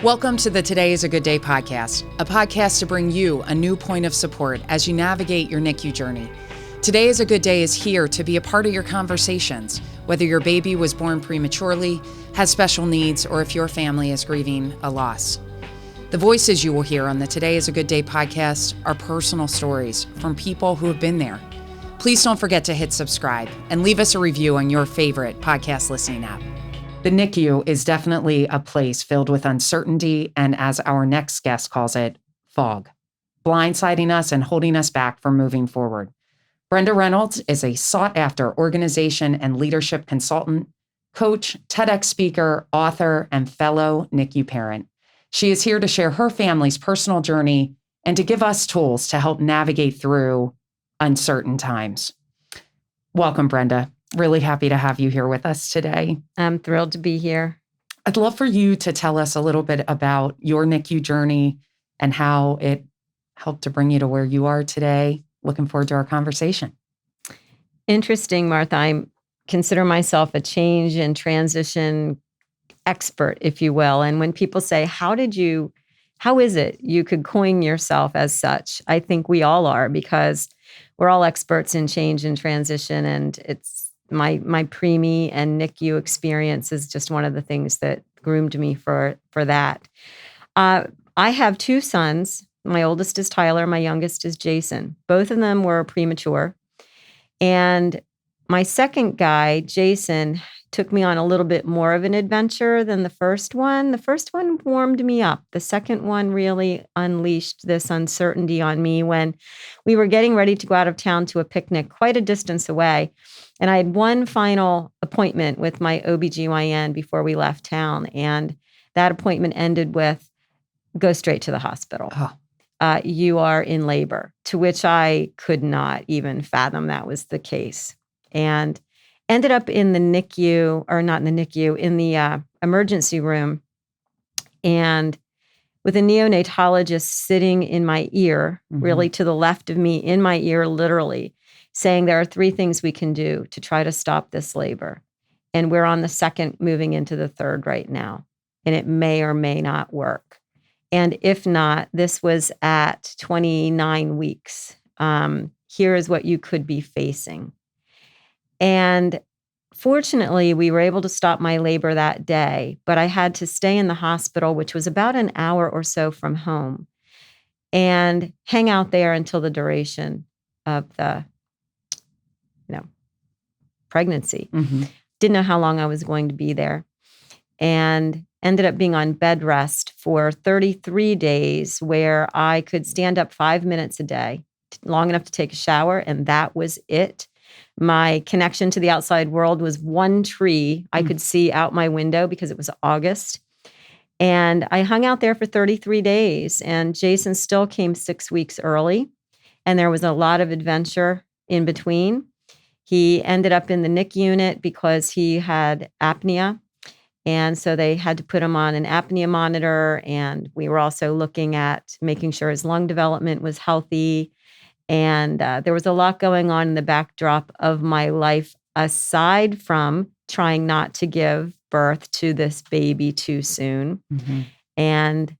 Welcome to the Today is a Good Day podcast, a podcast to bring you a new point of support as you navigate your NICU journey. Today is a Good Day is here to be a part of your conversations, whether your baby was born prematurely, has special needs, or if your family is grieving a loss. The voices you will hear on the Today is a Good Day podcast are personal stories from people who have been there. Please don't forget to hit subscribe and leave us a review on your favorite podcast listening app. The NICU is definitely a place filled with uncertainty and, as our next guest calls it, fog, blindsiding us and holding us back from moving forward. Brenda Reynolds is a sought-after organization and leadership consultant, coach, TEDx speaker, author, and fellow NICU parent. She is here to share her family's personal journey and to give us tools to help navigate through uncertain times. Welcome, Brenda. Really happy to have you here with us today. I'm thrilled to be here. I'd love for you to tell us a little bit about your NICU journey and how it helped to bring you to where you are today. Looking forward to our conversation. Interesting, Martha. I consider myself a change and transition expert, if you will. And when people say, how is it you could coin yourself as such? I think we all are, because we're all experts in change and transition. And it's my preemie and NICU experience is just one of the things that groomed me for that. I have two sons. My oldest is Tyler. My youngest is Jason. Both of them were premature. And my second guy, Jason, took me on a little bit more of an adventure than the first one. The first one warmed me up. The second one really unleashed this uncertainty on me when we were getting ready to go out of town to a picnic quite a distance away. And I had one final appointment with my OBGYN before we left town. And that appointment ended with, go straight to the hospital. Oh. You are in labor, to which I could not even fathom that was the case. And ended up in the NICU, or not in the NICU, in the emergency room, and with a neonatologist sitting in my ear, really to the left of me, in my ear, literally, saying there are 3 things we can do to try to stop this labor. And we're on the second, moving into the third right now. And it may or may not work. And if not, this was at 29 weeks. Here is what you could be facing. And fortunately, we were able to stop my labor that day, but I had to stay in the hospital, which was about an hour or so from home, and hang out there until the duration of the, pregnancy. Didn't know how long I was going to be there, and ended up being on bed rest for 33 days, where I could stand up 5 minutes a day, long enough to take a shower, and that was it. My connection to the outside world was one tree I could see out my window because it was August. And I hung out there for 33 days, and Jason still came 6 weeks early. And there was a lot of adventure in between. He ended up in the NIC unit because he had apnea. And so they had to put him on an apnea monitor. And we were also looking at making sure his lung development was healthy. And there was a lot going on in the backdrop of my life, aside from trying not to give birth to this baby too soon. And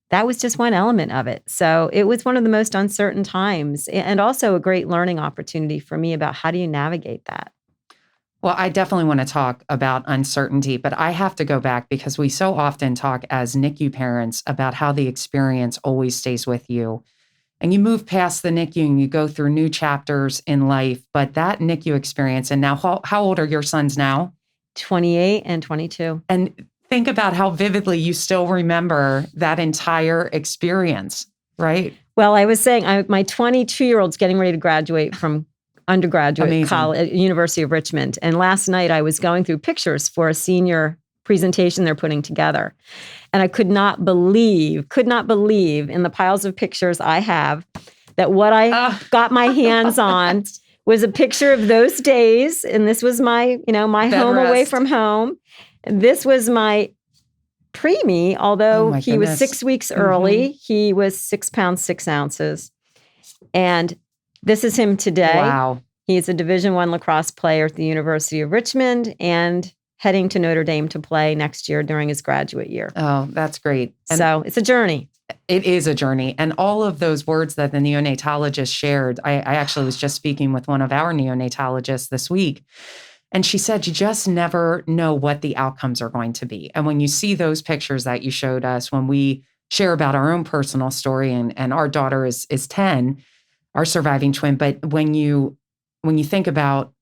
that was just one element of it. So it was one of the most uncertain times, and also a great learning opportunity for me about how do you navigate that. Well, I definitely want to talk about uncertainty, but I have to go back because we so often talk as NICU parents about how the experience always stays with you. And you move past the NICU and you go through new chapters in life. But that NICU experience, and now how old are your sons now? 28 and 22. And think about how vividly you still remember that entire experience, right? Well, I was saying my 22-year-old's getting ready to graduate from undergraduate college at University of Richmond. And last night I was going through pictures for a senior presentation they're putting together. And I could not believe in the piles of pictures I have that what I got my hands on was a picture of those days. And this was my, my bed home rest. Away from home. And this was my preemie, although he was 6 weeks early. He was 6 pounds, 6 ounces. And this is him today. Wow. He's a Division I lacrosse player at the University of Richmond and heading to Notre Dame to play next year during his graduate year. Oh, that's great. And so it's a journey. It is a journey. And all of those words that the neonatologist shared, I actually was just speaking with one of our neonatologists this week. And she said, you just never know what the outcomes are going to be. And when you see those pictures that you showed us, when we share about our own personal story, and our daughter is 10, our surviving twin. But when you think about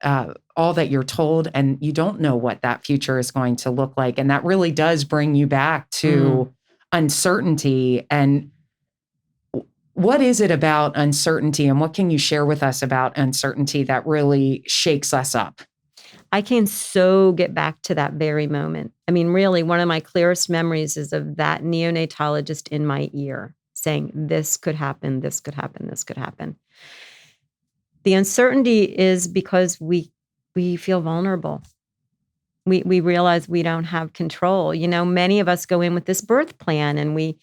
all that you're told, and you don't know what that future is going to look like, and that really does bring you back to uncertainty. And what is it about uncertainty, and what can you share with us about uncertainty that really shakes us up? I can so get back to that very moment. I mean, really, one of my clearest memories is of that neonatologist in my ear saying, this could happen, this could happen, this could happen. The uncertainty is because we feel vulnerable. We realize we don't have control. You know, many of us go in with this birth plan, and we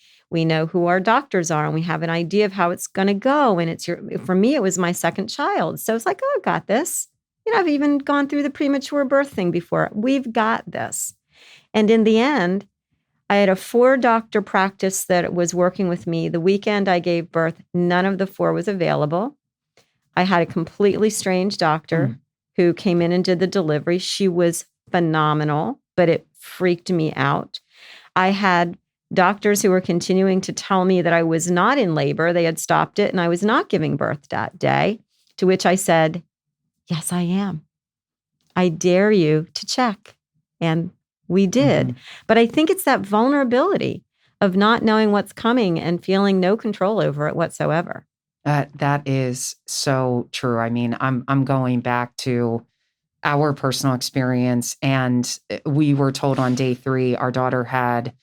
know who our doctors are, and we have an idea of how it's going to go. And for me, it was my second child. So it's like, oh, I got this. You know, I've even gone through the premature birth thing before. We've got this. And in the end, I had a 4-doctor practice that was working with me. The weekend I gave birth, none of the 4 was available. I had a completely strange doctor who came in and did the delivery. She was phenomenal, but it freaked me out. I had doctors who were continuing to tell me that I was not in labor. They had stopped it and I was not giving birth that day, to which I said, yes, I am. I dare you to check. And we did. But I think it's that vulnerability of not knowing what's coming and feeling no control over it whatsoever. That is so true. I mean, I'm going back to our personal experience, and we were told on day 3, our daughter had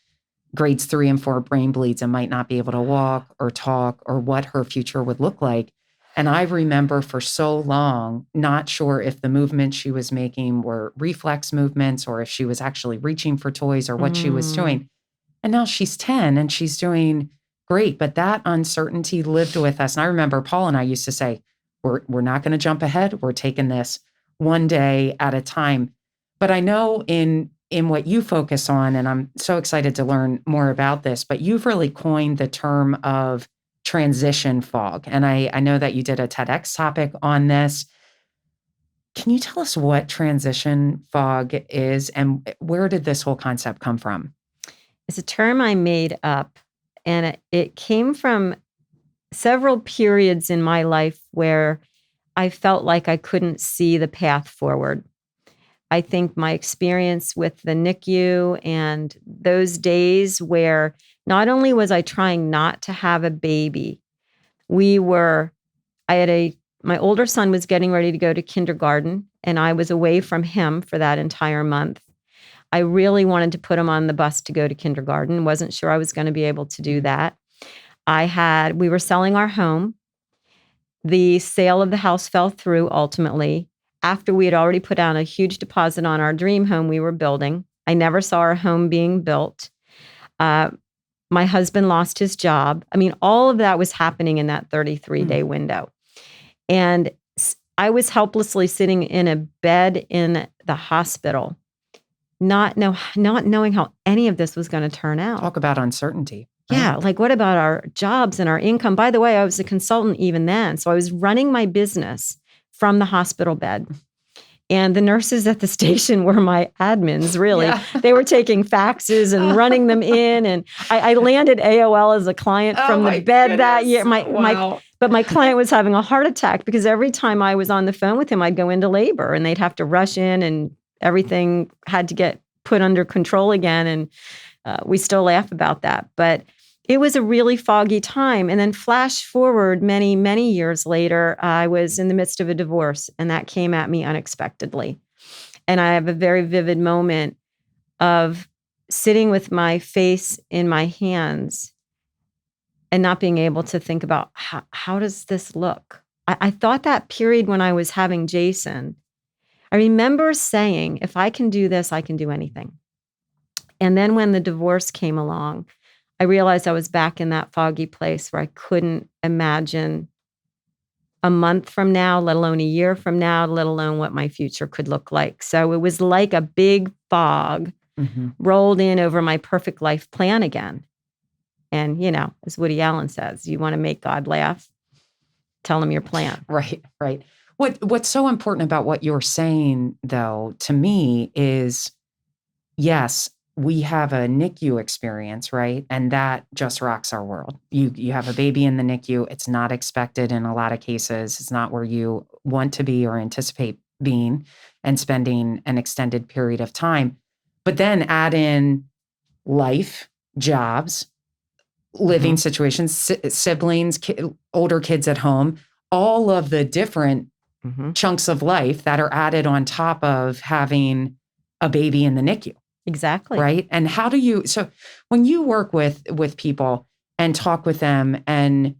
grades 3 and 4 brain bleeds and might not be able to walk or talk or what her future would look like. And I remember for so long, not sure if the movements she was making were reflex movements or if she was actually reaching for toys or what she was doing. And now she's 10 and she's doing great. But that uncertainty lived with us. And I remember Paul and I used to say, we're not going to jump ahead. We're taking this one day at a time. But I know in what you focus on, and I'm so excited to learn more about this, but you've really coined the term of transition fog. And I know that you did a TEDx topic on this. Can you tell us what transition fog is and where did this whole concept come from? It's a term I made up, and it came from several periods in my life where I felt like I couldn't see the path forward. I think my experience with the NICU and those days where not only was I trying not to have a baby, my older son was getting ready to go to kindergarten, and I was away from him for that entire month. I really wanted to put him on the bus to go to kindergarten. Wasn't sure I was going to be able to do that. We were selling our home. The sale of the house fell through ultimately after we had already put down a huge deposit on our dream home we were building. I never saw our home being built. My husband lost his job. I mean, all of that was happening in that 33-day window. And I was helplessly sitting in a bed in the hospital, not knowing how any of this was going to turn out. Talk about uncertainty. Right? Yeah. Like, what about our jobs and our income? By the way, I was a consultant even then. So I was running my business from the hospital bed. And the nurses at the station were my admins, really. Yeah. They were taking faxes and running them in. And I landed AOL as a client from the bed that year. But my client was having a heart attack because every time I was on the phone with him, I'd go into labor and they'd have to rush in and everything had to get put under control again. And we still laugh about that. But it was a really foggy time. And then flash forward many, many years later, I was in the midst of a divorce, and that came at me unexpectedly. And I have a very vivid moment of sitting with my face in my hands and not being able to think about how does this look? I thought that period when I was having Jason, I remember saying, if I can do this, I can do anything. And then when the divorce came along, I realized I was back in that foggy place where I couldn't imagine a month from now, let alone a year from now, let alone what my future could look like. So it was like a big fog rolled in over my perfect life plan again. And, as Woody Allen says, you want to make God laugh, tell him your plan. Right, right. What's so important about what you're saying, though, to me is, yes, we have a NICU experience, right? And that just rocks our world. You have a baby in the NICU. It's not expected in a lot of cases. It's not where you want to be or anticipate being and spending an extended period of time. But then add in life, jobs, living situations, siblings, older kids at home, all of the different chunks of life that are added on top of having a baby in the NICU. Exactly. Right. And how do you, so when you work with people and talk with them and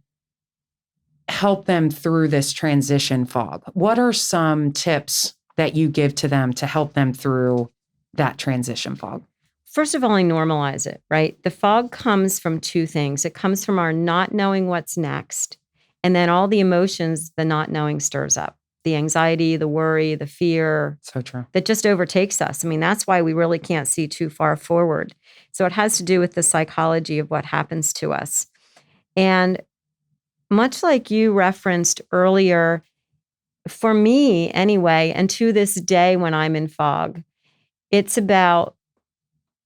help them through this transition fog, what are some tips that you give to them to help them through that transition fog? First of all, I normalize it, right? The fog comes from two things. It comes from our not knowing what's next, and then all the emotions the not knowing stirs up. The anxiety, the worry, the fear. So true. That just overtakes us. I mean, that's why we really can't see too far forward. So it has to do with the psychology of what happens to us. And much like you referenced earlier, for me anyway, and to this day when I'm in fog, it's about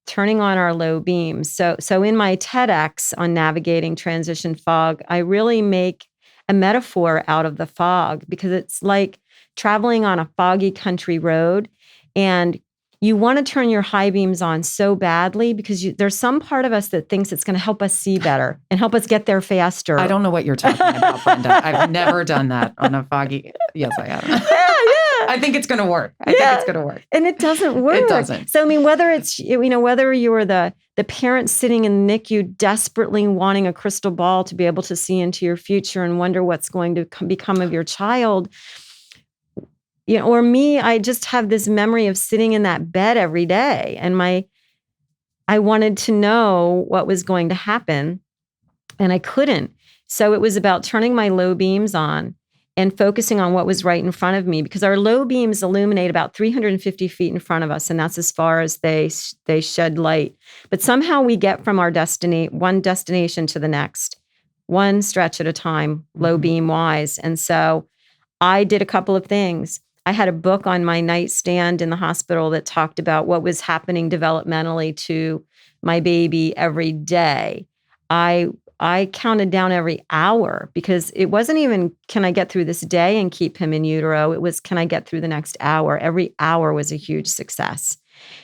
turning on our low beams. So in my TEDx on navigating transition fog, I really make a metaphor out of the fog because it's like traveling on a foggy country road and you want to turn your high beams on so badly because there's some part of us that thinks it's going to help us see better and help us get there faster. I don't know what you're talking about, Brenda. I've never done that on a foggy. Yes, I have. I think it's going to work. I think it's going to work. And it doesn't work. It doesn't. So, I mean, whether it's, whether you're the parent sitting in the NICU desperately wanting a crystal ball to be able to see into your future and wonder what's going to become of your child, or me, I just have this memory of sitting in that bed every day and I wanted to know what was going to happen and I couldn't. So it was about turning my low beams on and focusing on what was right in front of me because our low beams illuminate about 350 feet in front of us. And that's as far as they shed light. But somehow we get from our one destination to the next, one stretch at a time, low beam wise. And so I did a couple of things. I had a book on my nightstand in the hospital that talked about what was happening developmentally to my baby every day. I counted down every hour because it wasn't even, can I get through this day and keep him in utero? It was, can I get through the next hour? Every hour was a huge success.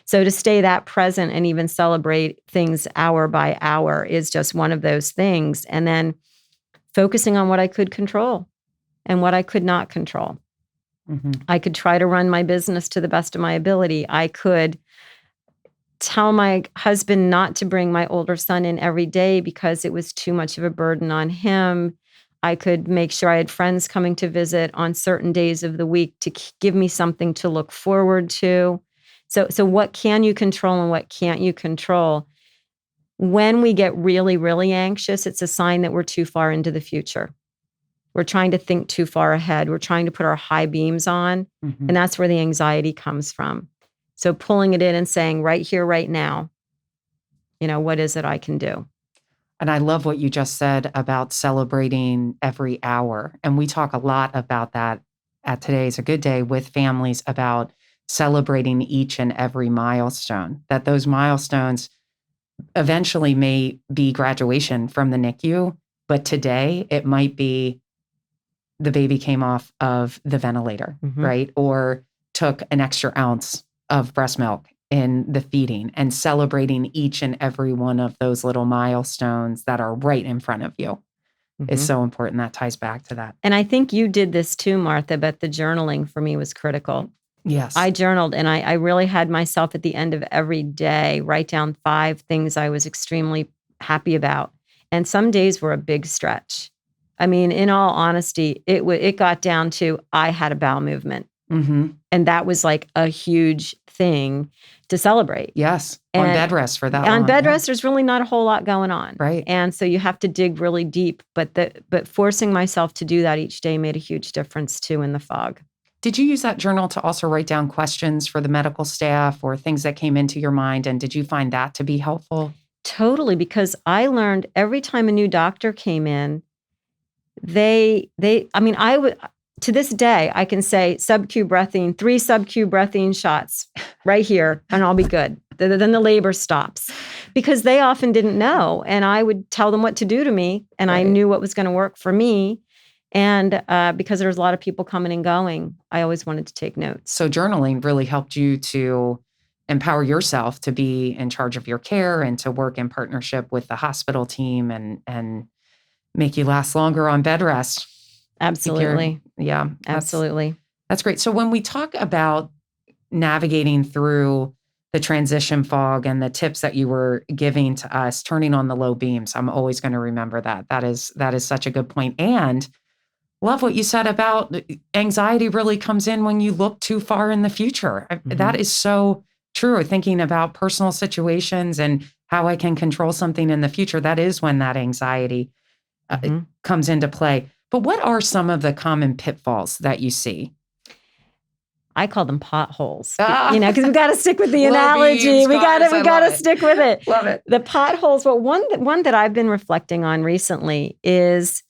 So to stay that present and even celebrate things hour by hour is just one of those things. And then focusing on what I could control and what I could not control. I could try to run my business to the best of my ability. I could tell my husband not to bring my older son in every day because it was too much of a burden on him. I could make sure I had friends coming to visit on certain days of the week to give me something to look forward to. So what can you control and what can't you control? When we get really, really anxious, it's a sign that we're too far into the future. We're trying to think too far ahead. We're trying to put our high beams on, and that's where the anxiety comes from. So pulling it in and saying, right here, right now, what is it I can do? And I love what you just said about celebrating every hour. And we talk a lot about that at Today's a Good Day with families about celebrating each and every milestone, that those milestones eventually may be graduation from the NICU, but today it might be the baby came off of the ventilator, right? Or took an extra ounce of breast milk in the feeding, and celebrating each and every one of those little milestones that are right in front of you is so important. That ties back to that. And I think you did this too, Martha, but the journaling for me was critical. Yes. I journaled and I really had myself at the end of every day write down 5 things I was extremely happy about. And some days were a big stretch. I mean, in all honesty, it got down to I had a bowel movement. And that was like a huge thing to celebrate. Yes. On bed rest for that long. On bed rest, there's really not a whole lot going on. Right. And so you have to dig really deep. But forcing myself to do that each day made a huge difference too in the fog. Did you use that journal to also write down questions for the medical staff or things that came into your mind? And did you find that to be helpful? Totally, because I learned every time a new doctor came in, I would, to this day, I can say sub-Q breathing, 3 sub-Q breathing shots right here, and I'll be good. Then the labor stops, because they often didn't know. And I would tell them what to do to me, and I knew what was going to work for me. And because there was a lot of people coming and going, I always wanted to take notes. So journaling really helped you to empower yourself to be in charge of your care and to work in partnership with the hospital team and make you last longer on bed rest. Absolutely. Yeah. Absolutely. That's great. So when we talk about navigating through the transition fog and the tips that you were giving to us, turning on the low beams, I'm always going to remember that. That is such a good point. And love what you said about anxiety really comes in when you look too far in the future. That is so true. Thinking about personal situations and how I can control something in the future, that is when that anxiety comes into play. But what are some of the common pitfalls that you see? I call them potholes, because we got to stick with the analogy. We got to stick with it. Love it. The potholes. Well, one that I've been reflecting on recently is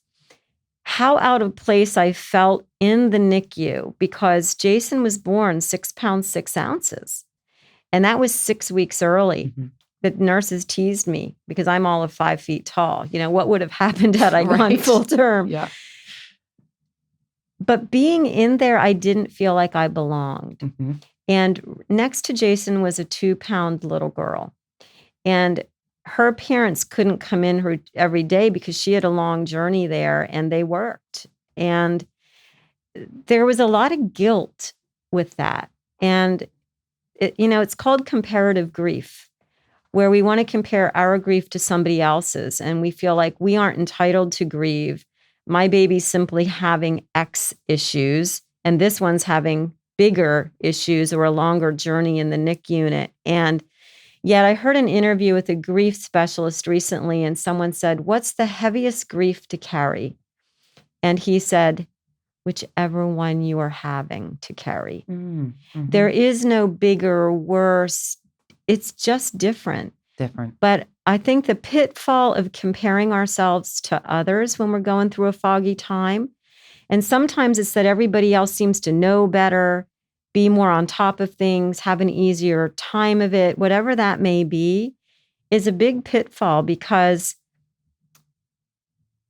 how out of place I felt in the NICU, because Jason was born 6 pounds, 6 ounces. And that was 6 weeks early. The nurses teased me because I'm all of 5 feet tall. What would have happened had I gone full term? Yeah. But being in there, I didn't feel like I belonged. And next to Jason was a 2-pound little girl. And her parents couldn't come in every day because she had a long journey there and they worked. And there was a lot of guilt with that. And, it's called comparative grief, where we want to compare our grief to somebody else's. And we feel like we aren't entitled to grieve. My baby's simply having X issues, and this one's having bigger issues or a longer journey in the NICU unit. And yet I heard an interview with a grief specialist recently, and someone said, "What's the heaviest grief to carry?" And he said, "Whichever one you are having to carry." There is no bigger or worse. It's just different. But I think the pitfall of comparing ourselves to others when we're going through a foggy time, and sometimes it's that everybody else seems to know better, be more on top of things, have an easier time of it, whatever that may be, is a big pitfall, because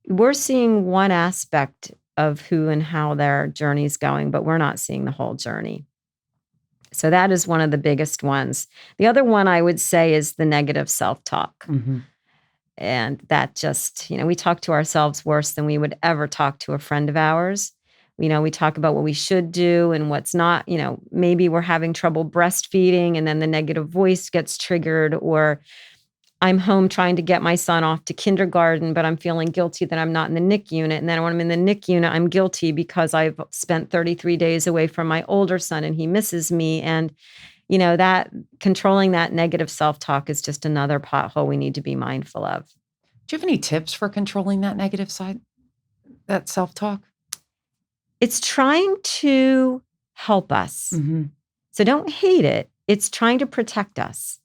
we're seeing one aspect of who and how their journey's going, but we're not seeing the whole journey. So that is one of the biggest ones. The other one I would say is the negative self-talk. And that just, we talk to ourselves worse than we would ever talk to a friend of ours. We talk about what we should do and what's not. Maybe we're having trouble breastfeeding and then the negative voice gets triggered, or I'm home trying to get my son off to kindergarten, but I'm feeling guilty that I'm not in the NICU unit. And then when I'm in the NICU unit, I'm guilty because I've spent 33 days away from my older son and he misses me. And, that controlling that negative self-talk is just another pothole we need to be mindful of. Do you have any tips for controlling that negative side, that self-talk? It's trying to help us. So don't hate it. It's trying to protect us.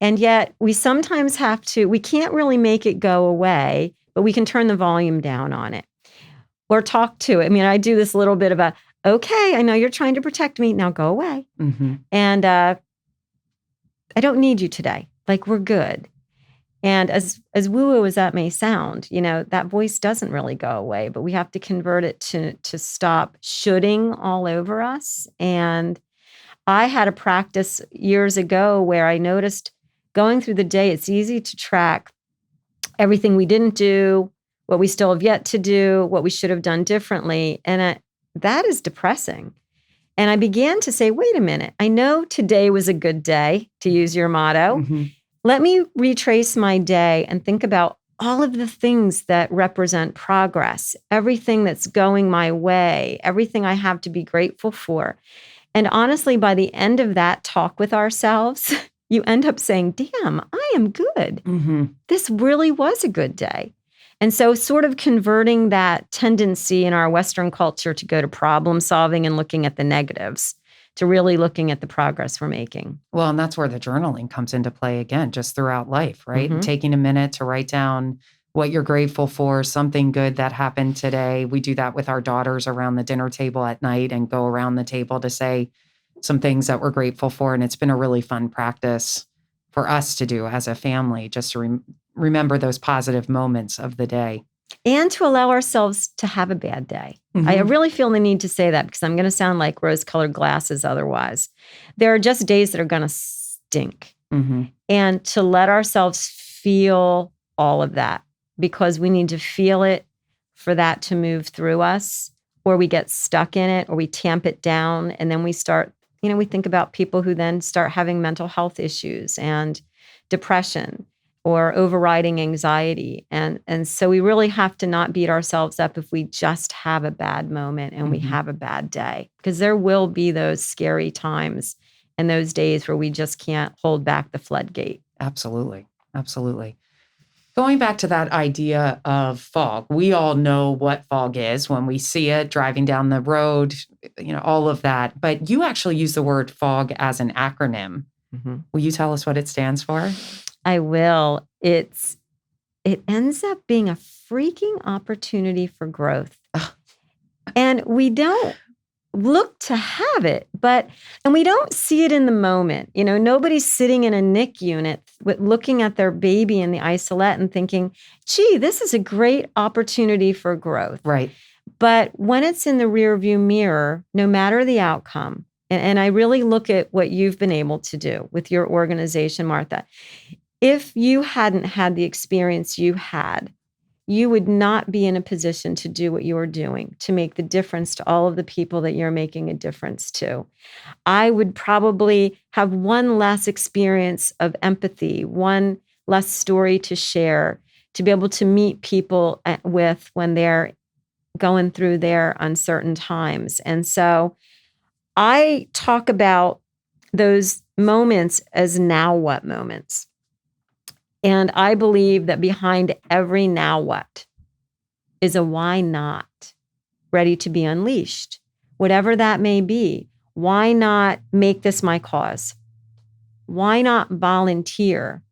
And yet we sometimes we can't really make it go away, but we can turn the volume down on it or talk to it. I do this little bit of okay, I know you're trying to protect me. Now go away. And I don't need you today. Like, we're good. And as woo-woo as that may sound, that voice doesn't really go away, but we have to convert it to stop shoulding all over us. And I had a practice years ago where I noticed going through the day, it's easy to track everything we didn't do, what we still have yet to do, what we should have done differently. And that is depressing. And I began to say, wait a minute, I know today was a good day, to use your motto. Let me retrace my day and think about all of the things that represent progress, everything that's going my way, everything I have to be grateful for. And honestly, by the end of that talk with ourselves, you end up saying, damn, I am good. Mm-hmm. This really was a good day. And so sort of converting that tendency in our Western culture to go to problem solving and looking at the negatives to really looking at the progress we're making. Well, and that's where the journaling comes into play again, just throughout life, right? Mm-hmm. And taking a minute to write down what you're grateful for, something good that happened today. We do that with our daughters around the dinner table at night and go around the table to say some things that we're grateful for. And it's been a really fun practice for us to do as a family, just to remember those positive moments of the day. And to allow ourselves to have a bad day. Mm-hmm. I really feel the need to say that because I'm going to sound like rose-colored glasses otherwise. There are just days that are going to stink. Mm-hmm. And to let ourselves feel all of that, because we need to feel it for that to move through us, or we get stuck in it, or we tamp it down. And then we start, we think about people who then start having mental health issues and depression or overriding anxiety. And so we really have to not beat ourselves up if we just have a bad moment and we have a bad day, because there will be those scary times and those days where we just can't hold back the floodgate. Absolutely. Absolutely. Going back to that idea of fog, we all know what fog is when we see it driving down the road, all of that. But you actually use the word fog as an acronym. Mm-hmm. Will you tell us what it stands for? I will. It ends up being a freaking opportunity for growth. And we don't look to have it, and we don't see it in the moment. Nobody's sitting in a NICU unit looking at their baby in the isolette and thinking, gee, this is a great opportunity for growth. Right. But when it's in the rearview mirror, no matter the outcome, and I really look at what you've been able to do with your organization, Martha. If you hadn't had the experience you had, you would not be in a position to do what you're doing, to make the difference to all of the people that you're making a difference to. I would probably have one less experience of empathy, one less story to share, to be able to meet people with when they're going through their uncertain times. And so I talk about those moments as now what moments. And I believe that behind every now what is a why not ready to be unleashed, whatever that may be. Why not make this my cause? Why not volunteer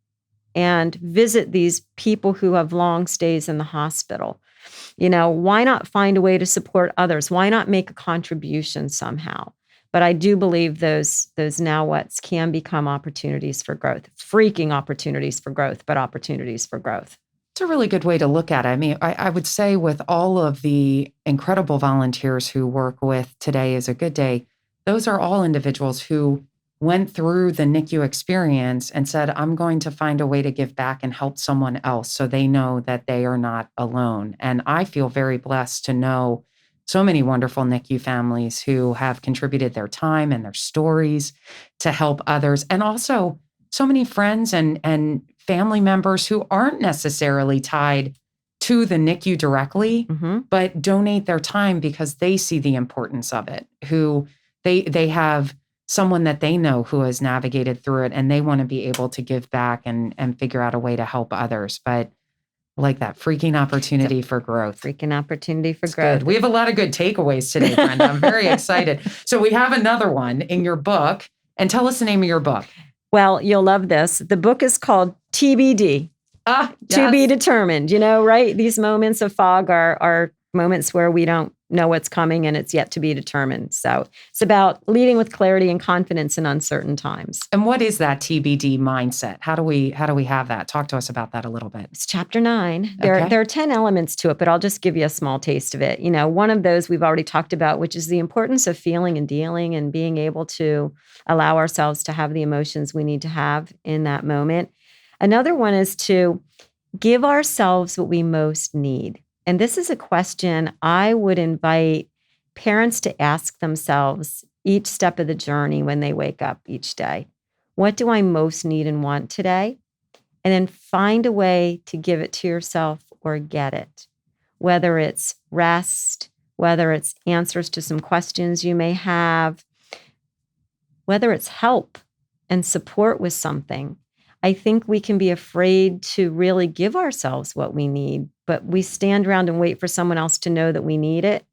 and visit these people who have long stays in the hospital? Why not find a way to support others? Why not make a contribution somehow? But I do believe those now what's can become opportunities for growth, freaking opportunities for growth, but opportunities for growth. It's a really good way to look at it. I mean, I would say with all of the incredible volunteers who work with Today is a Good Day, those are all individuals who went through the NICU experience and said, I'm going to find a way to give back and help someone else so they know that they are not alone. And I feel very blessed to know so many wonderful NICU families who have contributed their time and their stories to help others. And also so many friends and family members who aren't necessarily tied to the NICU directly, but donate their time because they see the importance of it, who they have someone that they know who has navigated through it and they want to be able to give back and figure out a way to help others. But like that freaking opportunity for growth. Freaking opportunity for growth. Good. We have a lot of good takeaways today, Brenda. I'm very excited. So we have another one in your book. And tell us the name of your book. Well, you'll love this. The book is called TBD. Yes. To be determined, right? These moments of fog are moments where we don't know what's coming and it's yet to be determined. So it's about leading with clarity and confidence in uncertain times. And what is that TBD mindset? How do we have that? Talk to us about that a little bit. It's chapter 9. There are 10 elements to it, but I'll just give you a small taste of it. One of those we've already talked about, which is the importance of feeling and dealing and being able to allow ourselves to have the emotions we need to have in that moment. Another one is to give ourselves what we most need. And this is a question I would invite parents to ask themselves each step of the journey when they wake up each day. What do I most need and want today? and then find a way to give it to yourself or get it, whether it's rest, whether it's answers to some questions you may have, whether it's help and support with something. I think we can be afraid to really give ourselves what we need, but we stand around and wait for someone else to know that we need it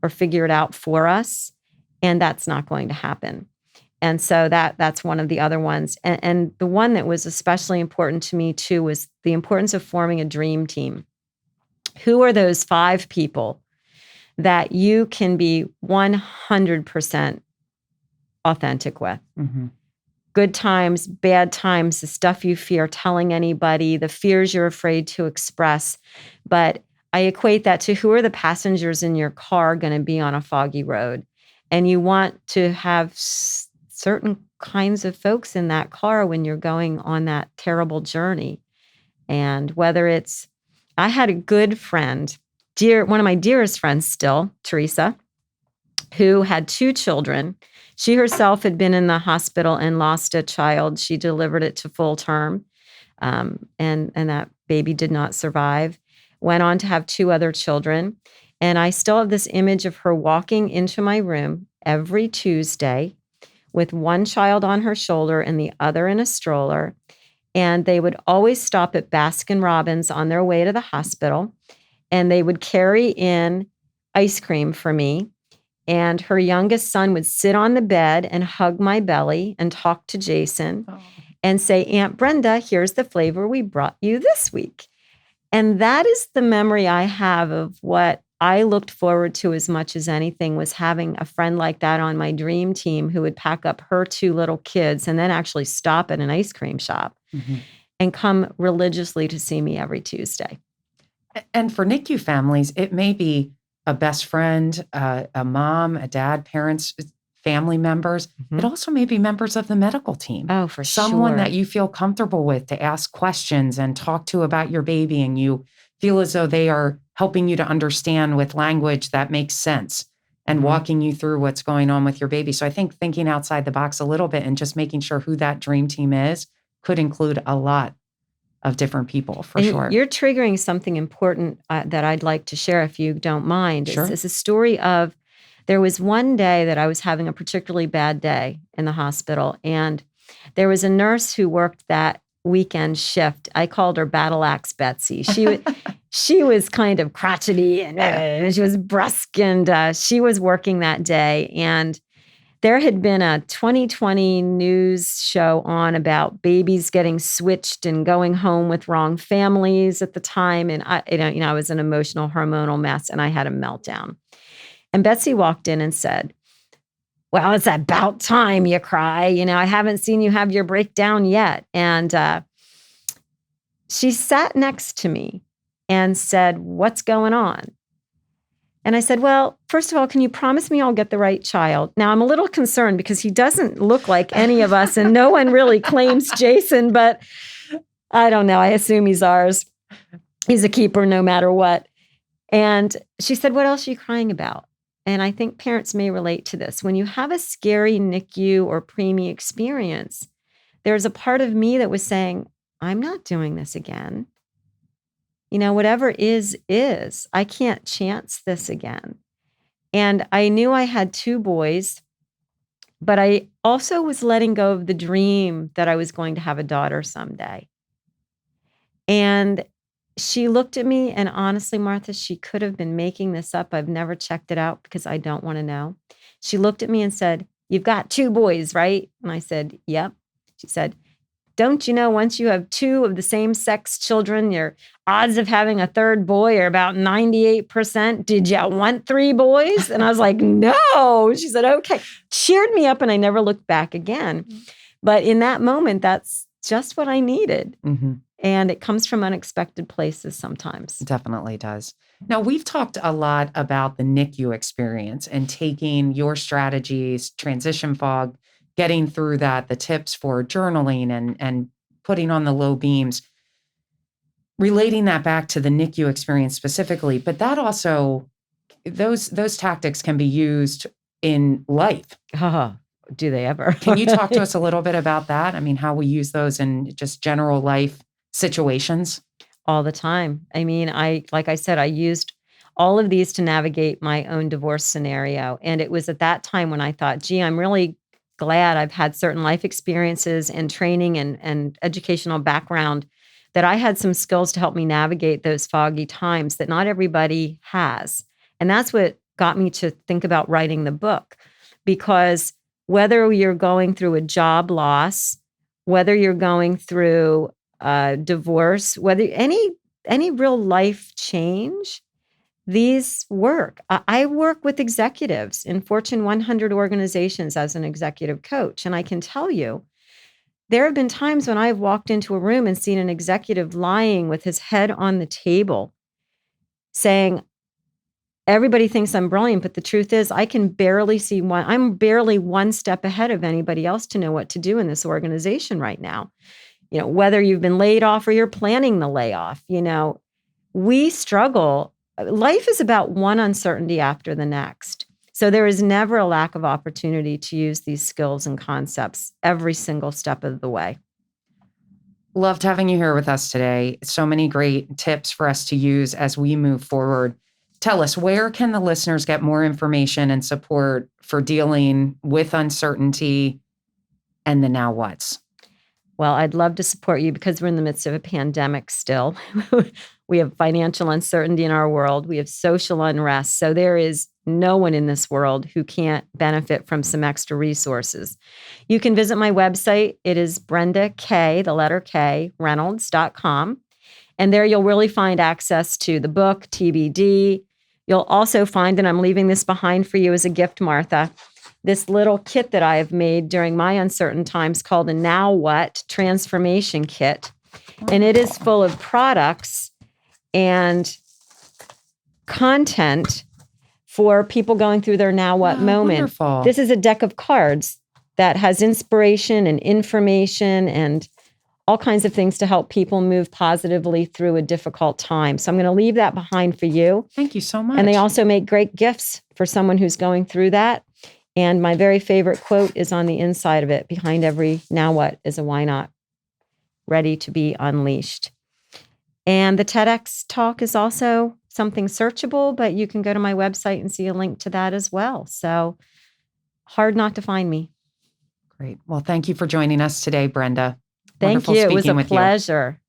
or figure it out for us, and that's not going to happen. And so that's one of the other ones. And the one that was especially important to me too was the importance of forming a dream team. Who are those 5 people that you can be 100% authentic with? Mm-hmm. Good times, bad times, the stuff you fear telling anybody, the fears you're afraid to express. But I equate that to who are the passengers in your car going to be on a foggy road. And you want to have certain kinds of folks in that car when you're going on that terrible journey. And whether it's, I had a good friend, one of my dearest friends still, Teresa, who had 2 children. She herself had been in the hospital and lost a child. She delivered it to full term, and that baby did not survive. Went on to have 2 other children. And I still have this image of her walking into my room every Tuesday with one child on her shoulder and the other in a stroller. And they would always stop at Baskin-Robbins on their way to the hospital. And they would carry in ice cream for me. And her youngest son would sit on the bed and hug my belly and talk to Jason and say, Aunt Brenda, here's the flavor we brought you this week. And that is the memory I have of what I looked forward to as much as anything, was having a friend like that on my dream team who would pack up her 2 little kids and then actually stop at an ice cream shop and come religiously to see me every Tuesday. And for NICU families, it may be a best friend, a mom, a dad, parents, family members. Mm-hmm. It also may be members of the medical team. Oh, for Someone sure. that you feel comfortable with to ask questions and talk to about your baby, and you feel as though they are helping you to understand with language that makes sense and walking you through what's going on with your baby. So I think thinking outside the box a little bit and just making sure who that dream team is could include a lot of different people, for sure. You're triggering something important that I'd like to share, if you don't mind. Sure. It's a story of, there was one day that I was having a particularly bad day in the hospital, and there was a nurse who worked that weekend shift. I called her Battle Axe Betsy. She was kind of crotchety and she was brusque, and she was working that day. And there had been a 2020 news show on about babies getting switched and going home with wrong families at the time. And I was an emotional, hormonal mess, and I had a meltdown. And Betsy walked in and said, well, it's about time you cry. I haven't seen you have your breakdown yet. And she sat next to me and said, what's going on? And I said, well, first of all, can you promise me I'll get the right child? Now, I'm a little concerned because he doesn't look like any of us, and no one really claims Jason, but I don't know. I assume he's ours. He's a keeper no matter what. And she said, what else are you crying about? And I think parents may relate to this. When you have a scary NICU or preemie experience, there's a part of me that was saying, I'm not doing this again. Whatever is. I can't chance this again. And I knew I had 2 boys, but I also was letting go of the dream that I was going to have a daughter someday. And she looked at me, and honestly, Martha, she could have been making this up. I've never checked it out because I don't want to know. She looked at me and said, you've got 2 boys, right? And I said, yep. She said, don't you know once you have 2 of the same sex children, your odds of having a 3rd boy are about 98%. Did you want 3 boys? And I was like, no. She said, okay. Cheered me up, and I never looked back again. But in that moment, that's just what I needed. Mm-hmm. And it comes from unexpected places sometimes. It definitely does. Now, we've talked a lot about the NICU experience and taking your strategies, transition fog, getting through that, the tips for journaling and putting on the low beams, relating that back to the NICU experience specifically. But that also, those tactics can be used in life. Do they ever? Can you talk to us a little bit about that? I mean, how we use those in just general life situations? All the time. I mean, like I said, I used all of these to navigate my own divorce scenario. And it was at that time when I thought, gee, I'm really glad I've had certain life experiences and training and educational background that I had some skills to help me navigate those foggy times that not everybody has. And that's what got me to think about writing the book, because whether you're going through a job loss, whether you're going through divorce, whether any real life change, these work. I work with executives in Fortune 100 organizations as an executive coach. And I can tell you, there have been times when I've walked into a room and seen an executive lying with his head on the table saying, everybody thinks I'm brilliant, but the truth is I can barely see one. I'm barely one step ahead of anybody else to know what to do in this organization right now. You know, whether you've been laid off or you're planning the layoff, you know, we struggle. Life is about one uncertainty after the next. So there is never a lack of opportunity to use these skills and concepts every single step of the way. Loved having you here with us today. So many great tips for us to use as we move forward. Tell us, where can the listeners get more information and support for dealing with uncertainty and the now what's? Well, I'd love to support you because we're in the midst of a pandemic still. We have financial uncertainty in our world. We have social unrest. So there is no one in this world who can't benefit from some extra resources. You can visit my website. It is Brenda K, the letter K, Reynolds.com. And there you'll really find access to the book, TBD. You'll also find, and I'm leaving this behind for you as a gift, Martha, this little kit that I have made during my uncertain times called a Now What Transformation Kit. And it is full of products and content for people going through their now what moment. Wonderful. This is a deck of cards that has inspiration and information and all kinds of things to help people move positively through a difficult time. So I'm going to leave that behind for you. Thank you so much. And they also make great gifts for someone who's going through that. And my very favorite quote is on the inside of it. Behind every now what is a why not, ready to be unleashed. And the TEDx talk is also something searchable, but you can go to my website and see a link to that as well. So hard not to find me. Great. Well, thank you for joining us today, Brenda. Thank Wonderful you. It was speaking a with you. pleasure.